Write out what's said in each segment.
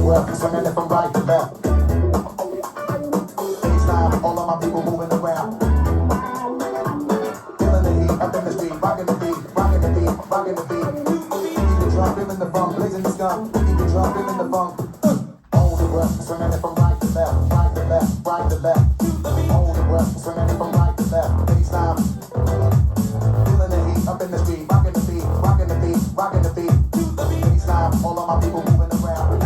world, swinging it from right to left. Baseline, all of my people moving around. Feeling the heat up in the street, rocking the beat, rocking the beat, rocking the beat. Keep the drum, feeling the funk, blazing the skunk. Keep the drum, feeling the funk. Hold the world, swinging it from right to left, right to left, right to left. Hold the world, swinging it from right to left. Baseline, feeling the heat up in the street, rocking the beat, rocking the beat, rocking the beat. Baseline, all of my people moving around.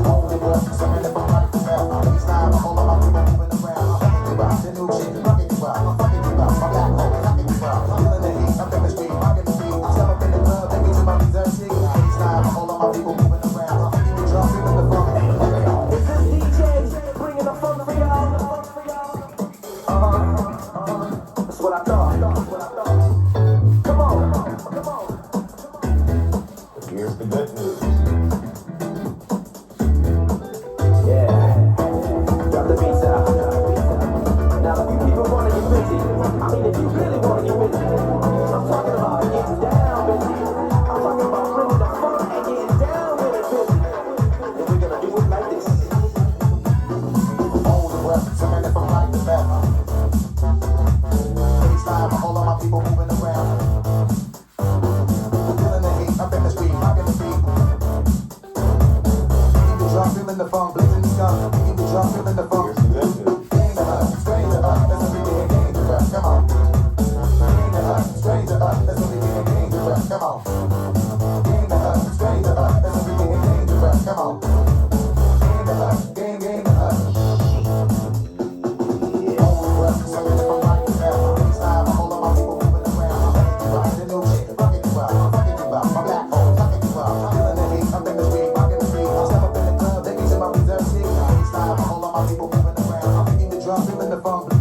Hold the world, swinging it from right to left. Baseline, all of my people moving around. The new shit, rocking you out, I'm fucking you out, my black hole, knocking you out. Feeling the heat up in the street, rocking the beat. Step up in the club, take me to my reserve seat. Baseline, all of my people moving around. Keep the drum, feeling the funk. This is DJ, bringing the funk for y'all. That's what I thought. Come on. Here's the good news. Yeah, drop the beats out. Now if you people wanna get busy, I mean if you really wanna get busy, I'm talking about getting down busy. I'm talking about bringing the funk and getting down with it busy. And we're gonna do it like this. Hold the world, swinging it from right to left. Baseline, all of my people moving around. Feeling the heat up in the street, rocking the beat. Keep the drum, feeling the funk, blazing the skunk. Keep the drum, feeling the funk. Here's the good news. Game to us, strange to us, that's when we get game to us. Come on. Game to us, strange to us, that's when we get game to us. Come on. Game to us, strange to us, that's when we get game to us. Come on. Game to us, game to us. Hold the world, swinging it from right to left. Baseline, all of my people moving around. The new shit, rocking you out, I'm fucking you out, my black hole, knocking you out. Feeling the heat up in the street, rocking the beat. Step up in the club, take me to my reserve seat. Baseline, all of my people moving around. Keep the drum, feeling the funk.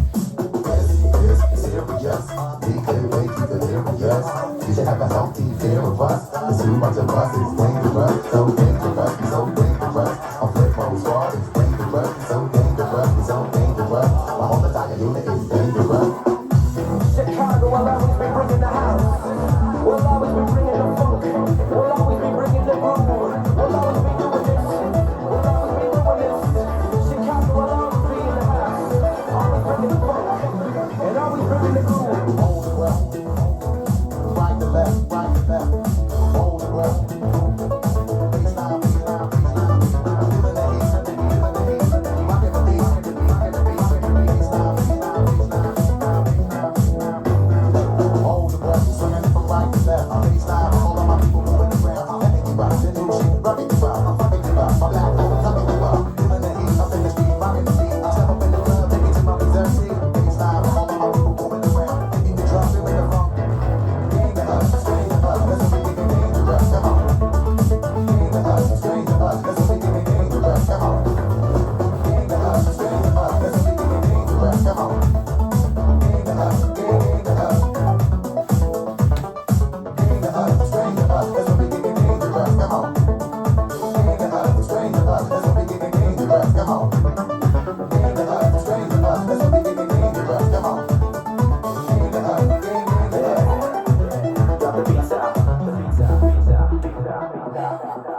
This is serious. We can make you delirious. You should have a healthy fear of us. It's too much of us, it's dangerous. So dangerous, it's so dangerous. I'm flip mode squad, it's dangerous. It's so dangerous, it's so dangerous. My whole entire unit is dangerous. Chicago will always be bringing the house. We'll always be bringing the funk. We'll always be bringing the groove. We'll always be doing this. We'll always be doing this. Chicago will always be in the house. Always bringing the funk. And always bringing the groove. Hold the world. Right to left, right to left. Hold the world. Baseline, baseline, baseline. Feeling the heat, feeling the heat. Rocking the beat, rocking the beat, rocking the beat. Baseline, baseline, baseline, baseline. Hold the world, swinging it from right to left. Baseline, all of my people moving around. Letting you out, the new shit, rocking you out, I'm fucking you out, my black hole, knocking you out. Feeling the heat up in the street, rocking the beat. Step up in the club, take me to my reserve seat. Baseline, all of my people moving around. Keep the drum, feeling the funk. Game to us, strange to us, that's when we get dangerous. Come on. Game to us, strange to us, that's when we get dangerous. Come on. Game to us, strange to us, that's when we get dangerous. Come on. Game to us, game to us. Game to us, strange to us, that's when we get dangerous. Come on. Game to us, strange to us, that's when we get dangerous. Come on. Game to us, strange to us, that's when we get dangerous. Come on. Game to us, game to us. Drop the beats out. The beats out. Beats out. Beats out. Beats out.